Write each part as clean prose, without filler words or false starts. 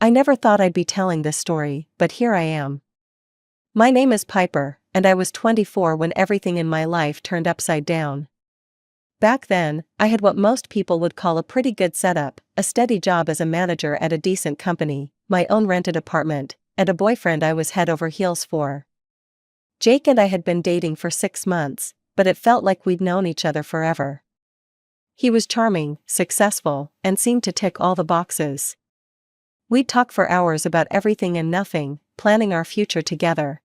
I never thought I'd be telling this story, but here I am. My name is Piper, and I was 24 when everything in my life turned upside down. Back then, I had what most people would call a pretty good setup, a steady job as a manager at a decent company, my own rented apartment, and a boyfriend I was head over heels for. Jake and I had been dating for 6 months, but it felt like we'd known each other forever. He was charming, successful, and seemed to tick all the boxes. We'd talk for hours about everything and nothing, planning our future together.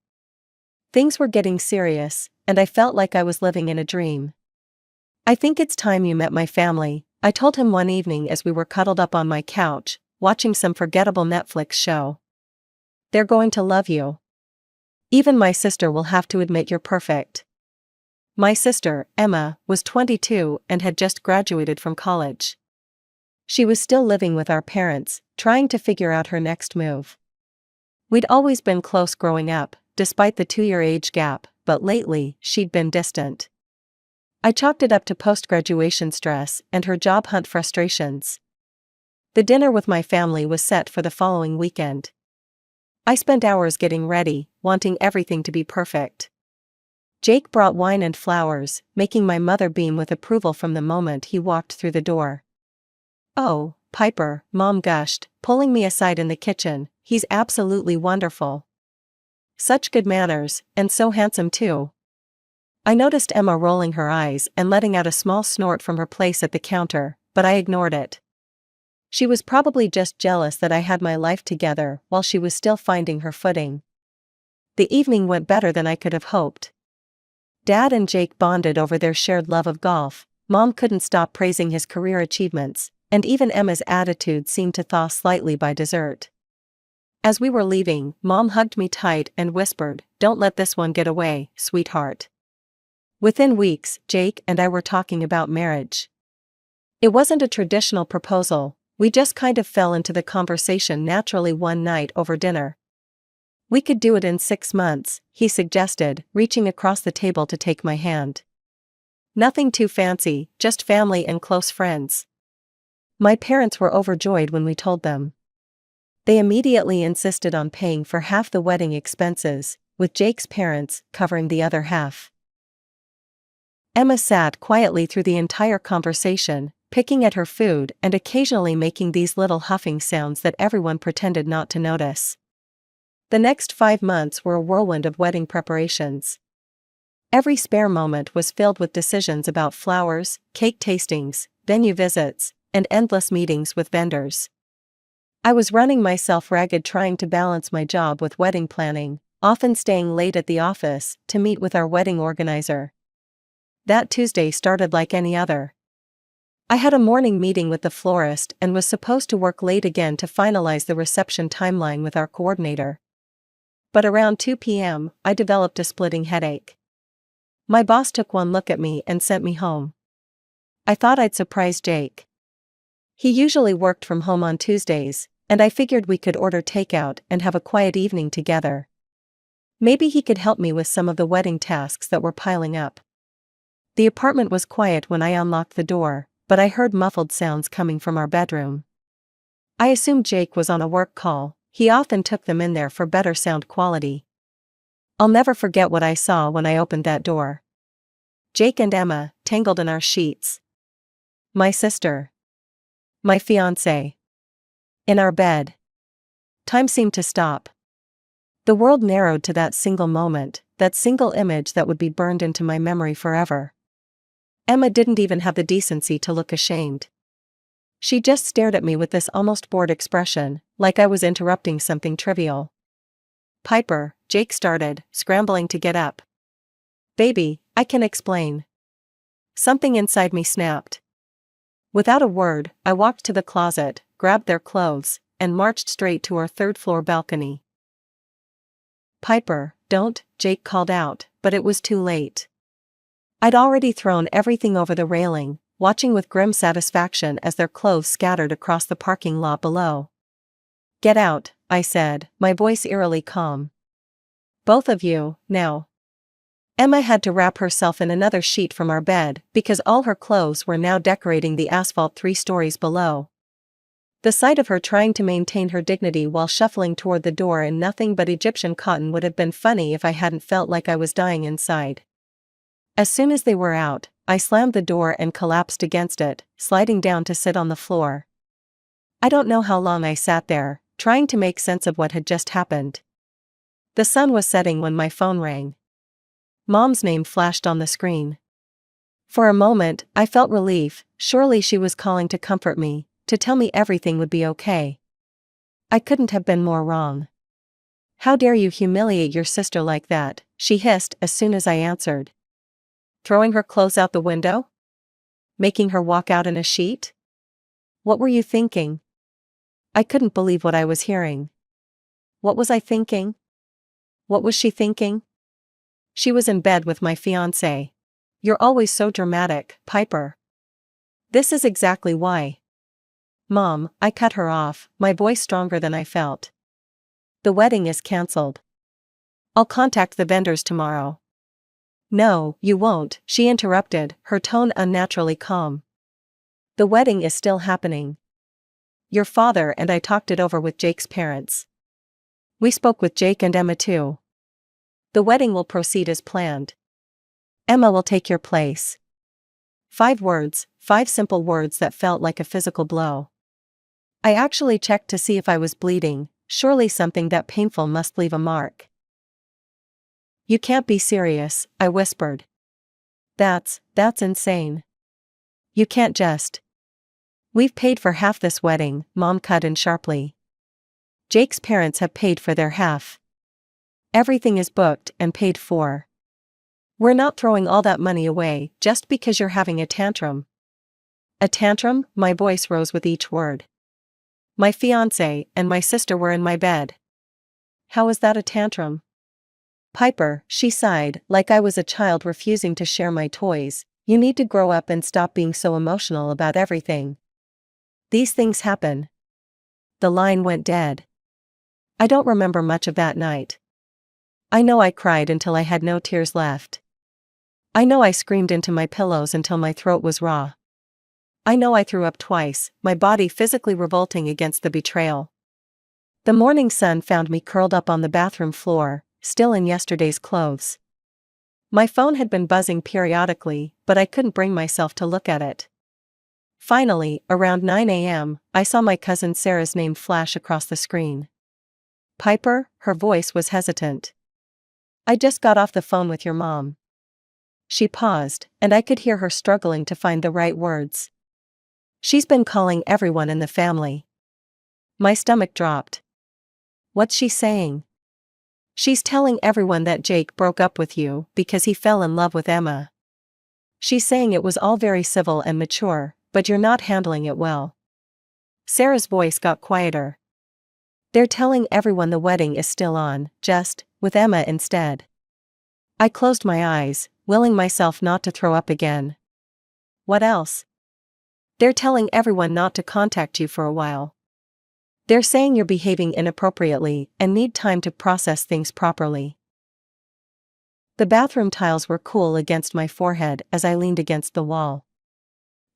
Things were getting serious, and I felt like I was living in a dream. "I think it's time you met my family," I told him one evening as we were cuddled up on my couch, watching some forgettable Netflix show. "They're going to love you. Even my sister will have to admit you're perfect." My sister, Emma, was 22 and had just graduated from college. She was still living with our parents, trying to figure out her next move. We'd always been close growing up, despite the 2-year age gap, but lately, she'd been distant. I chalked it up to post-graduation stress and her job hunt frustrations. The dinner with my family was set for the following weekend. I spent hours getting ready, wanting everything to be perfect. Jake brought wine and flowers, making my mother beam with approval from the moment he walked through the door. "Oh, Piper," Mom gushed, pulling me aside in the kitchen, "he's absolutely wonderful. Such good manners, and so handsome too." I noticed Emma rolling her eyes and letting out a small snort from her place at the counter, but I ignored it. She was probably just jealous that I had my life together while she was still finding her footing. The evening went better than I could have hoped. Dad and Jake bonded over their shared love of golf, Mom couldn't stop praising his career achievements, and even Emma's attitude seemed to thaw slightly by dessert. As we were leaving, Mom hugged me tight and whispered, "Don't let this one get away, sweetheart." Within weeks, Jake and I were talking about marriage. It wasn't a traditional proposal, we just kind of fell into the conversation naturally one night over dinner. "We could do it in 6 months, he suggested, reaching across the table to take my hand. "Nothing too fancy, just family and close friends." My parents were overjoyed when we told them. They immediately insisted on paying for half the wedding expenses, with Jake's parents covering the other half. Emma sat quietly through the entire conversation, picking at her food and occasionally making these little huffing sounds that everyone pretended not to notice. The next 5 months were a whirlwind of wedding preparations. Every spare moment was filled with decisions about flowers, cake tastings, venue visits, and endless meetings with vendors. I was running myself ragged trying to balance my job with wedding planning, often staying late at the office to meet with our wedding organizer. That Tuesday started like any other. I had a morning meeting with the florist and was supposed to work late again to finalize the reception timeline with our coordinator. But around 2 p.m., I developed a splitting headache. My boss took one look at me and sent me home. I thought I'd surprise Jake. He usually worked from home on Tuesdays, and I figured we could order takeout and have a quiet evening together. Maybe he could help me with some of the wedding tasks that were piling up. The apartment was quiet when I unlocked the door, but I heard muffled sounds coming from our bedroom. I assumed Jake was on a work call, he often took them in there for better sound quality. I'll never forget what I saw when I opened that door. Jake and Emma, tangled in our sheets. My sister. My fiance. In our bed. Time seemed to stop. The world narrowed to that single moment, that single image that would be burned into my memory forever. Emma didn't even have the decency to look ashamed. She just stared at me with this almost bored expression, like I was interrupting something trivial. "Piper," Jake started, scrambling to get up. "Baby, I can explain." Something inside me snapped. Without a word, I walked to the closet, grabbed their clothes, and marched straight to our 3rd-floor balcony. "Piper, don't," Jake called out, but it was too late. I'd already thrown everything over the railing, watching with grim satisfaction as their clothes scattered across the parking lot below. "Get out," I said, my voice eerily calm. "Both of you, now." Emma had to wrap herself in another sheet from our bed because all her clothes were now decorating the asphalt 3 stories below. The sight of her trying to maintain her dignity while shuffling toward the door in nothing but Egyptian cotton would have been funny if I hadn't felt like I was dying inside. As soon as they were out, I slammed the door and collapsed against it, sliding down to sit on the floor. I don't know how long I sat there, trying to make sense of what had just happened. The sun was setting when my phone rang. Mom's name flashed on the screen. For a moment, I felt relief. Surely she was calling to comfort me, to tell me everything would be okay. I couldn't have been more wrong. "How dare you humiliate your sister like that," she hissed as soon as I answered. "Throwing her clothes out the window? Making her walk out in a sheet? What were you thinking?" I couldn't believe what I was hearing. What was I thinking? What was she thinking? She was in bed with my fiance. "You're always so dramatic, Piper." "This is exactly why." "Mom," I cut her off, my voice stronger than I felt. "The wedding is cancelled. I'll contact the vendors tomorrow." "No, you won't," she interrupted, her tone unnaturally calm. "The wedding is still happening. Your father and I talked it over with Jake's parents. We spoke with Jake and Emma too. The wedding will proceed as planned. Emma will take your place." 5 words, 5 simple words that felt like a physical blow. I actually checked to see if I was bleeding. Surely something that painful must leave a mark. "You can't be serious," I whispered. That's insane. You can't just." "We've paid for half this wedding," Mom cut in sharply. "Jake's parents have paid for their half. Everything is booked and paid for. We're not throwing all that money away just because you're having a tantrum." "A tantrum?" My voice rose with each word. "My fiance and my sister were in my bed. How is that a tantrum?" "Piper," she sighed, like I was a child refusing to share my toys, "you need to grow up and stop being so emotional about everything. These things happen." The line went dead. I don't remember much of that night. I know I cried until I had no tears left. I know I screamed into my pillows until my throat was raw. I know I threw up twice, my body physically revolting against the betrayal. The morning sun found me curled up on the bathroom floor, still in yesterday's clothes. My phone had been buzzing periodically, but I couldn't bring myself to look at it. Finally, around 9 a.m., I saw my cousin Sarah's name flash across the screen. "Piper," her voice was hesitant. "I just got off the phone with your mom." She paused, and I could hear her struggling to find the right words. "She's been calling everyone in the family." My stomach dropped. "What's she saying?" "She's telling everyone that Jake broke up with you because he fell in love with Emma. She's saying it was all very civil and mature, but you're not handling it well." Sarah's voice got quieter. "They're telling everyone the wedding is still on, just with Emma instead." I closed my eyes, willing myself not to throw up again. "What else?" "They're telling everyone not to contact you for a while. They're saying you're behaving inappropriately and need time to process things properly." The bathroom tiles were cool against my forehead as I leaned against the wall.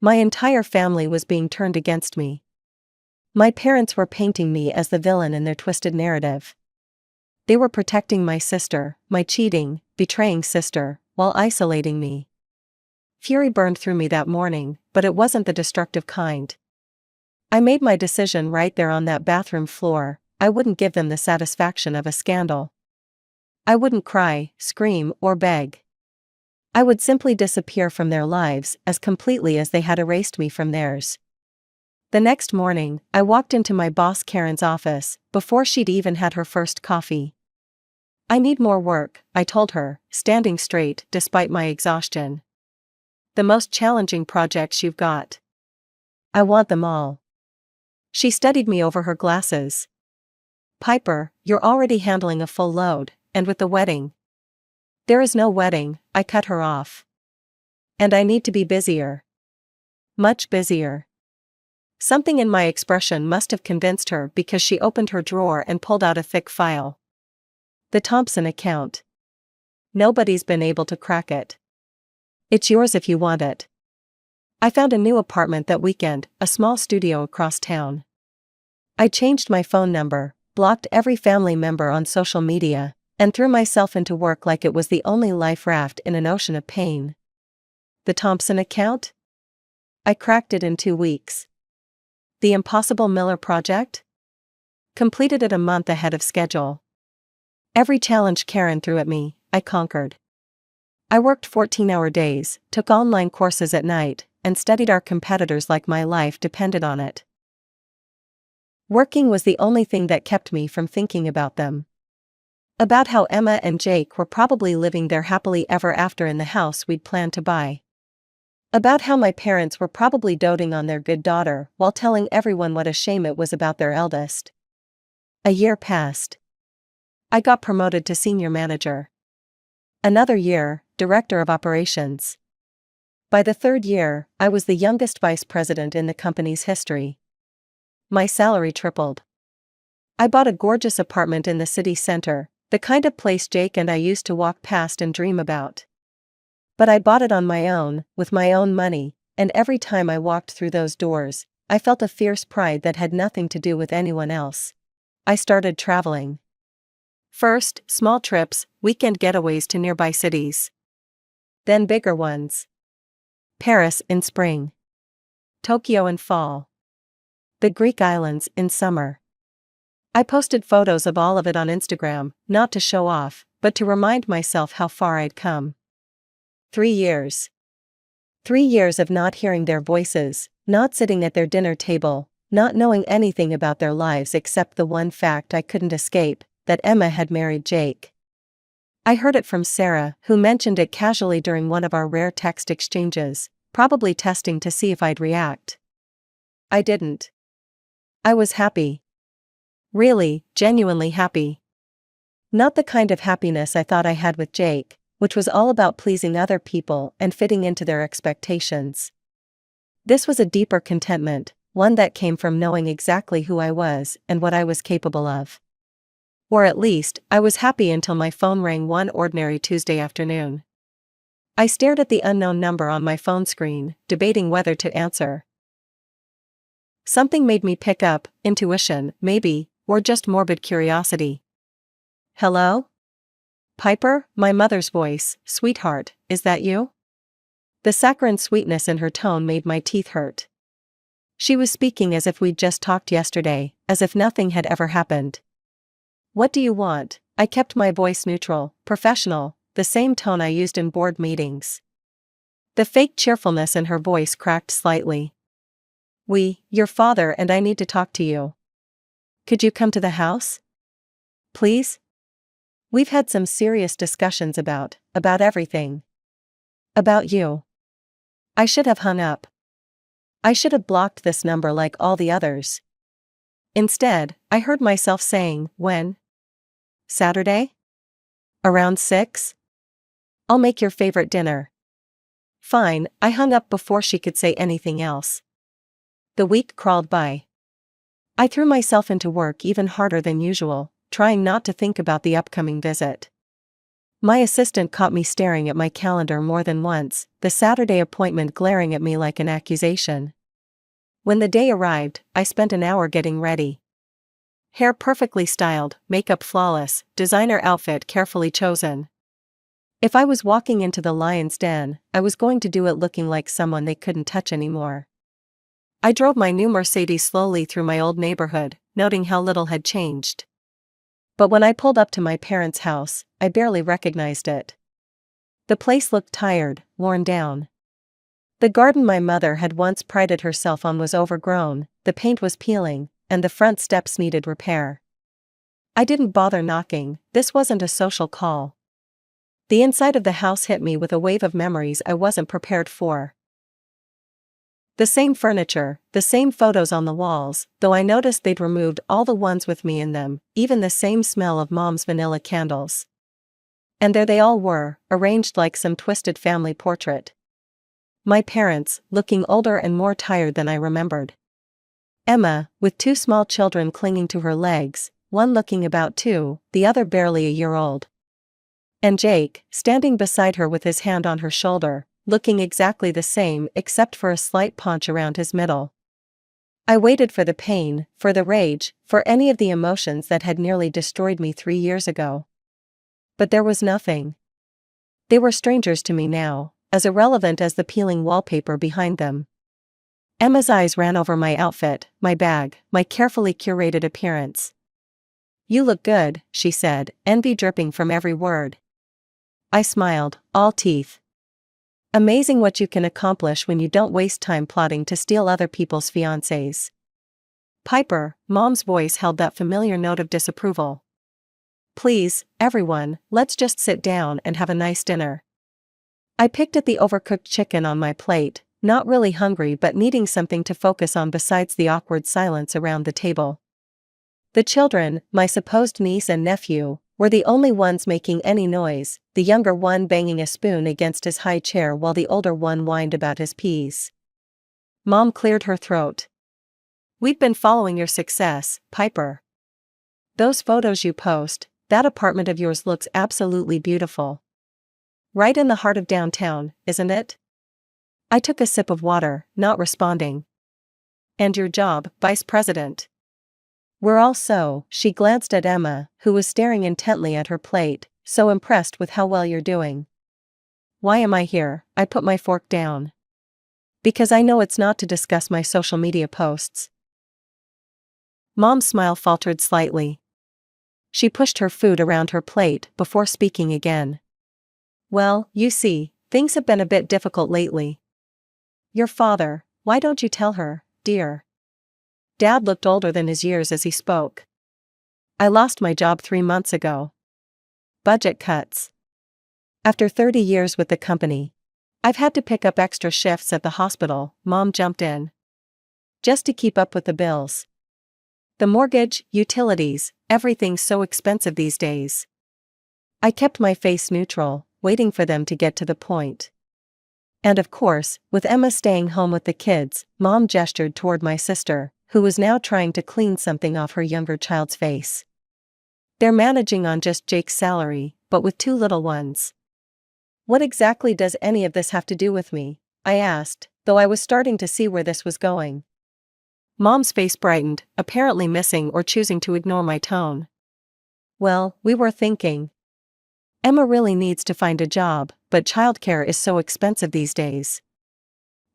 My entire family was being turned against me. My parents were painting me as the villain in their twisted narrative. They were protecting my sister, my cheating, betraying sister, while isolating me. Fury burned through me that morning, but it wasn't the destructive kind. I made my decision right there on that bathroom floor. I wouldn't give them the satisfaction of a scandal. I wouldn't cry, scream, or beg. I would simply disappear from their lives as completely as they had erased me from theirs. The next morning, I walked into my boss Karen's office, before she'd even had her first coffee. "I need more work," I told her, standing straight despite my exhaustion. "The most challenging projects you've got." "I want them all." She studied me over her glasses. "Piper, you're already handling a full load, and with the wedding." "There is no wedding," I cut her off. "And I need to be busier. Much busier." Something in my expression must have convinced her because she opened her drawer and pulled out a thick file. "The Thompson account. Nobody's been able to crack it. It's yours if you want it. I found a new apartment that weekend, a small studio across town. I changed my phone number, blocked every family member on social media, and threw myself into work like it was the only life raft in an ocean of pain. The Thompson account? I cracked it in 2 weeks. The Impossible Miller project? Completed it a month ahead of schedule. Every challenge Karen threw at me, I conquered. I worked 14-hour days, took online courses at night, and studied our competitors like my life depended on it. Working was the only thing that kept me from thinking about them. About how Emma and Jake were probably living their happily ever after in the house we'd planned to buy. About how my parents were probably doting on their good daughter while telling everyone what a shame it was about their eldest. A year passed. I got promoted to senior manager. Another year, director of operations. By the 3rd year, I was the youngest vice president in the company's history. My salary tripled. I bought a gorgeous apartment in the city center, the kind of place Jake and I used to walk past and dream about. But I bought it on my own, with my own money, and every time I walked through those doors, I felt a fierce pride that had nothing to do with anyone else. I started traveling. First, small trips, weekend getaways to nearby cities. Then bigger ones. Paris in spring. Tokyo in fall. The Greek islands in summer. I posted photos of all of it on Instagram, not to show off, but to remind myself how far I'd come. 3 years. 3 years of not hearing their voices, not sitting at their dinner table, not knowing anything about their lives except the one fact I couldn't escape, that Emma had married Jake. I heard it from Sarah, who mentioned it casually during one of our rare text exchanges, probably testing to see if I'd react. I didn't. I was happy. Really, genuinely happy. Not the kind of happiness I thought I had with Jake, which was all about pleasing other people and fitting into their expectations. This was a deeper contentment, one that came from knowing exactly who I was and what I was capable of. Or at least, I was happy until my phone rang one ordinary Tuesday afternoon. I stared at the unknown number on my phone screen, debating whether to answer. Something made me pick up, intuition, maybe, or just morbid curiosity. Hello? Piper, my mother's voice. Sweetheart, is that you? The saccharine sweetness in her tone made my teeth hurt. She was speaking as if we'd just talked yesterday, as if nothing had ever happened. What do you want? I kept my voice neutral, professional, the same tone I used in board meetings. The fake cheerfulness in her voice cracked slightly. Your father and I need to talk to you. Could you come to the house? Please? We've had some serious discussions about everything. About you. I should have hung up. I should have blocked this number like all the others. Instead, I heard myself saying, when? Saturday? Around 6? I'll make your favorite dinner. Fine, I hung up before she could say anything else. The week crawled by. I threw myself into work even harder than usual, trying not to think about the upcoming visit. My assistant caught me staring at my calendar more than once, the Saturday appointment glaring at me like an accusation. When the day arrived, I spent an hour getting ready. Hair perfectly styled, makeup flawless, designer outfit carefully chosen. If I was walking into the lion's den, I was going to do it looking like someone they couldn't touch anymore. I drove my new Mercedes slowly through my old neighborhood, noting how little had changed. But when I pulled up to my parents' house, I barely recognized it. The place looked tired, worn down. The garden my mother had once prided herself on was overgrown, the paint was peeling, and the front steps needed repair. I didn't bother knocking, this wasn't a social call. The inside of the house hit me with a wave of memories I wasn't prepared for. The same furniture, the same photos on the walls, though I noticed they'd removed all the ones with me in them, even the same smell of Mom's vanilla candles. And there they all were, arranged like some twisted family portrait. My parents, looking older and more tired than I remembered. Emma, with 2 small children clinging to her legs, one looking about 2, the other barely a year old. And Jake, standing beside her with his hand on her shoulder, looking exactly the same except for a slight paunch around his middle. I waited for the pain, for the rage, for any of the emotions that had nearly destroyed me 3 years ago. But there was nothing. They were strangers to me now, as irrelevant as the peeling wallpaper behind them. Emma's eyes ran over my outfit, my bag, my carefully curated appearance. "You look good," she said, envy dripping from every word. I smiled, all teeth. Amazing what you can accomplish when you don't waste time plotting to steal other people's fiancés. Piper, Mom's voice held that familiar note of disapproval. "Please, everyone, let's just sit down and have a nice dinner." I picked at the overcooked chicken on my plate, not really hungry but needing something to focus on besides the awkward silence around the table. The children, my supposed niece and nephew, were the only ones making any noise, the younger one banging a spoon against his high chair while the older one whined about his peas. Mom cleared her throat. "We've been following your success, Piper. Those photos you post, that apartment of yours looks absolutely beautiful. Right in the heart of downtown, isn't it?" I took a sip of water, not responding. "And your job, vice president?" "We're all so," she glanced at Emma, who was staring intently at her plate, "so impressed with how well you're doing." "Why am I here?" I put my fork down. "Because I know it's not to discuss my social media posts." Mom's smile faltered slightly. She pushed her food around her plate before speaking again. "Well, you see, things have been a bit difficult lately." "Your father, why don't you tell her, dear?" Dad looked older than his years as he spoke. "I lost my job 3 months ago. Budget cuts. After 30 years with the company, I've had to pick up extra shifts at the hospital," Mom jumped in. "Just to keep up with the bills. The mortgage, utilities, everything's so expensive these days." I kept my face neutral, waiting for them to get to the point. "And of course, with Emma staying home with the kids," Mom gestured toward my sister, who was now trying to clean something off her younger child's face. "They're managing on just Jake's salary, but with 2 little ones." "What exactly does any of this have to do with me?" I asked, though I was starting to see where this was going. Mom's face brightened, apparently missing or choosing to ignore my tone. "Well, we were thinking. Emma really needs to find a job, but childcare is so expensive these days.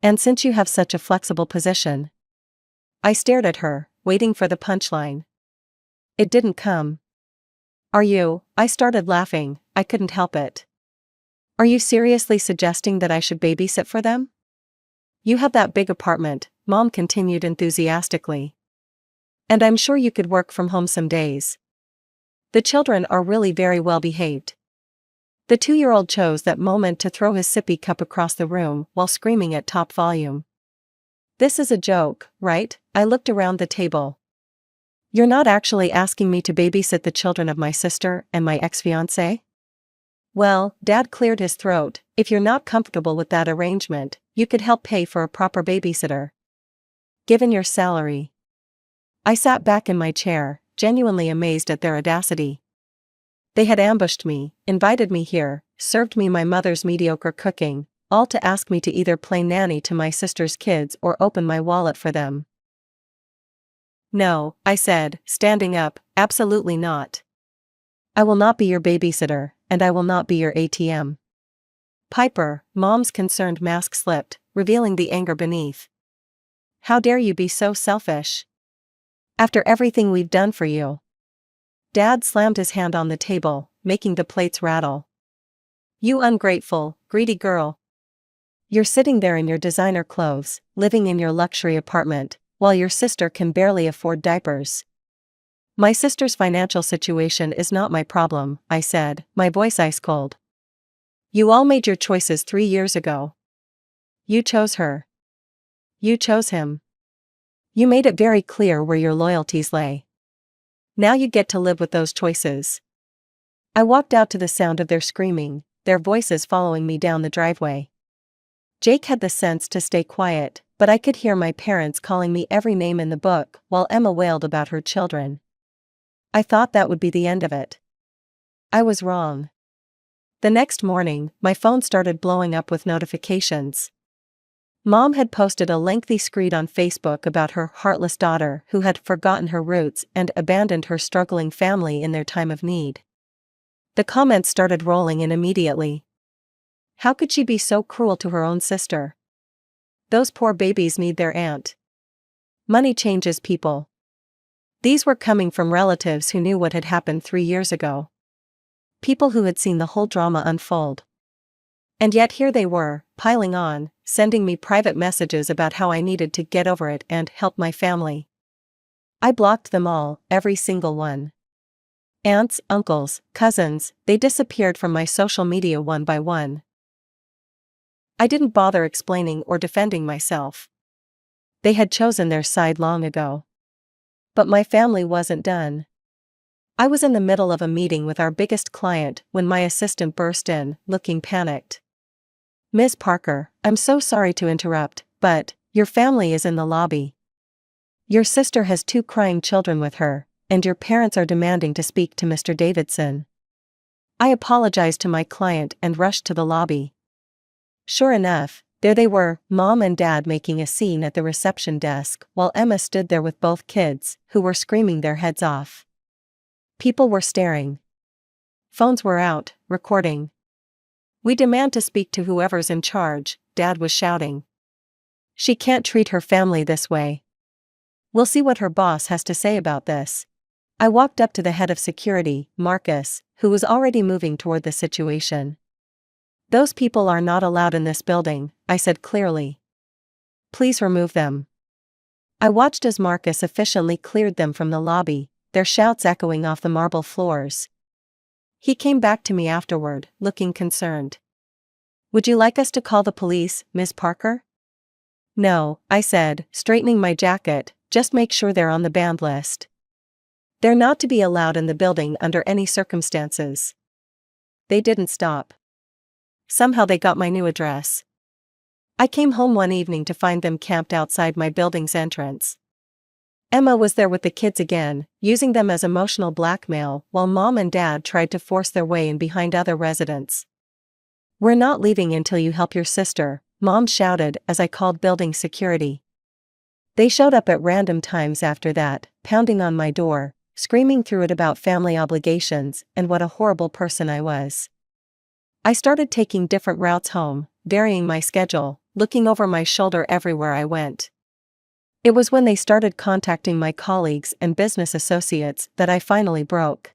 And since you have such a flexible position." I stared at her, waiting for the punchline. It didn't come. I started laughing, I couldn't help it. "Are you seriously suggesting that I should babysit for them?" "You have that big apartment," Mom continued enthusiastically. "And I'm sure you could work from home some days. The children are really very well behaved." The 2-year-old chose that moment to throw his sippy cup across the room while screaming at top volume. "This is a joke, right?" I looked around the table. "You're not actually asking me to babysit the children of my sister and my ex-fiancé?" "Well," Dad cleared his throat, "if you're not comfortable with that arrangement, you could help pay for a proper babysitter. Given your salary." I sat back in my chair, genuinely amazed at their audacity. They had ambushed me, invited me here, served me my mother's mediocre cooking, all to ask me to either play nanny to my sister's kids or open my wallet for them. "No," I said, standing up, "absolutely not. I will not be your babysitter, and I will not be your ATM." "Piper," Mom's concerned mask slipped, revealing the anger beneath. "How dare you be so selfish? After everything we've done for you." Dad slammed his hand on the table, making the plates rattle. "You ungrateful, greedy girl. You're sitting there in your designer clothes, living in your luxury apartment, while your sister can barely afford diapers." "My sister's financial situation is not my problem," I said, my voice ice cold. "You all made your choices 3 years ago. You chose her. You chose him. You made it very clear where your loyalties lay. Now you get to live with those choices." I walked out to the sound of their screaming, their voices following me down the driveway. Jake had the sense to stay quiet, but I could hear my parents calling me every name in the book while Emma wailed about her children. I thought that would be the end of it. I was wrong. The next morning, my phone started blowing up with notifications. Mom had posted a lengthy screed on Facebook about her heartless daughter who had forgotten her roots and abandoned her struggling family in their time of need. The comments started rolling in immediately. How could she be so cruel to her own sister? Those poor babies need their aunt. Money changes people. These were coming from relatives who knew what had happened 3 years ago. People who had seen the whole drama unfold. And yet here they were, piling on, sending me private messages about how I needed to get over it and help my family. I blocked them all, every single one. Aunts, uncles, cousins, they disappeared from my social media one by one. I didn't bother explaining or defending myself. They had chosen their side long ago. But my family wasn't done. I was in the middle of a meeting with our biggest client when my assistant burst in, looking panicked. "Ms. Parker, I'm so sorry to interrupt, but your family is in the lobby. Your sister has 2 crying children with her, and your parents are demanding to speak to Mr. Davidson." I apologized to my client and rushed to the lobby. Sure enough, there they were, Mom and Dad making a scene at the reception desk while Emma stood there with both kids, who were screaming their heads off. People were staring. Phones were out, recording. "We demand to speak to whoever's in charge," Dad was shouting. "She can't treat her family this way. We'll see what her boss has to say about this." I walked up to the head of security, Marcus, who was already moving toward the situation. "Those people are not allowed in this building," I said clearly. "Please remove them." I watched as Marcus efficiently cleared them from the lobby, their shouts echoing off the marble floors. He came back to me afterward, looking concerned. "Would you like us to call the police, Ms. Parker?" "No," I said, straightening my jacket, "just make sure they're on the banned list. They're not to be allowed in the building under any circumstances." They didn't stop. Somehow they got my new address. I came home one evening to find them camped outside my building's entrance. Emma was there with the kids again, using them as emotional blackmail while Mom and Dad tried to force their way in behind other residents. "We're not leaving until you help your sister," Mom shouted as I called building security. They showed up at random times after that, pounding on my door, screaming through it about family obligations and what a horrible person I was. I started taking different routes home, varying my schedule, looking over my shoulder everywhere I went. It was when they started contacting my colleagues and business associates that I finally broke.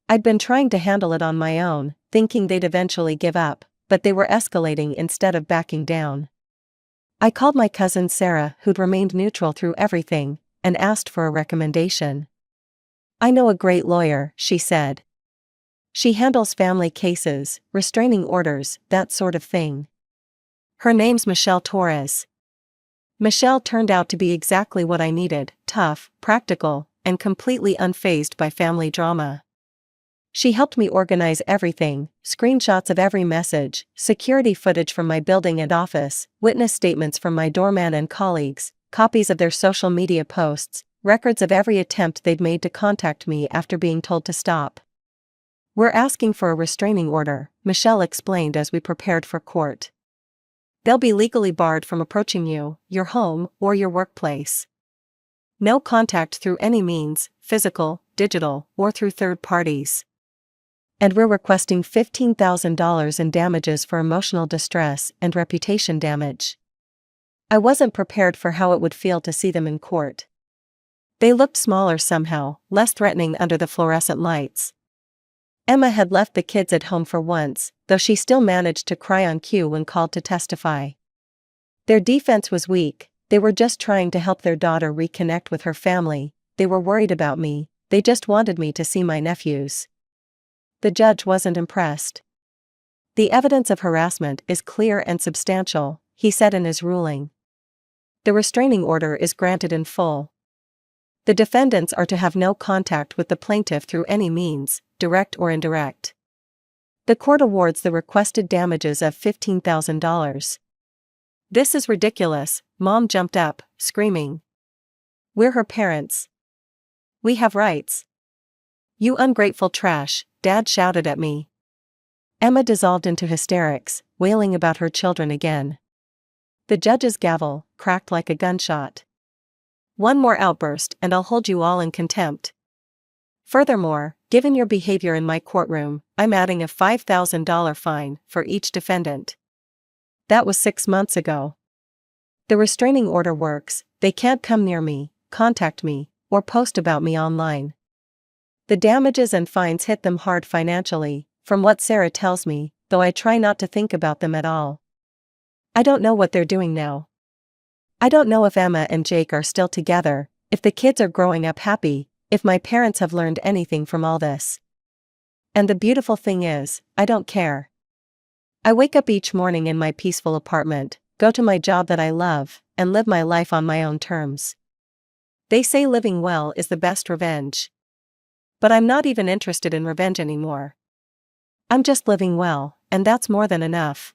I'd been trying to handle it on my own, thinking they'd eventually give up, but they were escalating instead of backing down. I called my cousin Sarah, who'd remained neutral through everything, and asked for a recommendation. "I know a great lawyer," she said. "She handles family cases, restraining orders, that sort of thing. Her name's Michelle Torres." Michelle turned out to be exactly what I needed: tough, practical, and completely unfazed by family drama. She helped me organize everything: screenshots of every message, security footage from my building and office, witness statements from my doorman and colleagues, copies of their social media posts, records of every attempt they'd made to contact me after being told to stop. "We're asking for a restraining order," Michelle explained as we prepared for court. "They'll be legally barred from approaching you, your home, or your workplace. No contact through any means, physical, digital, or through third parties. And we're requesting $15,000 in damages for emotional distress and reputation damage." I wasn't prepared for how it would feel to see them in court. They looked smaller somehow, less threatening under the fluorescent lights. Emma had left the kids at home for once, though she still managed to cry on cue when called to testify. Their defense was weak. They were just trying to help their daughter reconnect with her family. They were worried about me. They just wanted me to see my nephews. The judge wasn't impressed. "The evidence of harassment is clear and substantial," he said in his ruling. "The restraining order is granted in full. The defendants are to have no contact with the plaintiff through any means, direct or indirect. The court awards the requested damages of $15,000. "This is ridiculous," Mom jumped up, screaming. "We're her parents. We have rights." "You ungrateful trash," Dad shouted at me. Emma dissolved into hysterics, wailing about her children again. The judge's gavel cracked like a gunshot. One more outburst and I'll hold you all in contempt. Furthermore, given your behavior in my courtroom, I'm adding a $5,000 fine for each defendant. That was 6 months ago. The restraining order works, they can't come near me, contact me, or post about me online. The damages and fines hit them hard financially, from what Sarah tells me, though I try not to think about them at all. I don't know what they're doing now. I don't know if Emma and Jake are still together, if the kids are growing up happy, if my parents have learned anything from all this. And the beautiful thing is, I don't care. I wake up each morning in my peaceful apartment, go to my job that I love, and live my life on my own terms. They say living well is the best revenge. But I'm not even interested in revenge anymore. I'm just living well, and that's more than enough.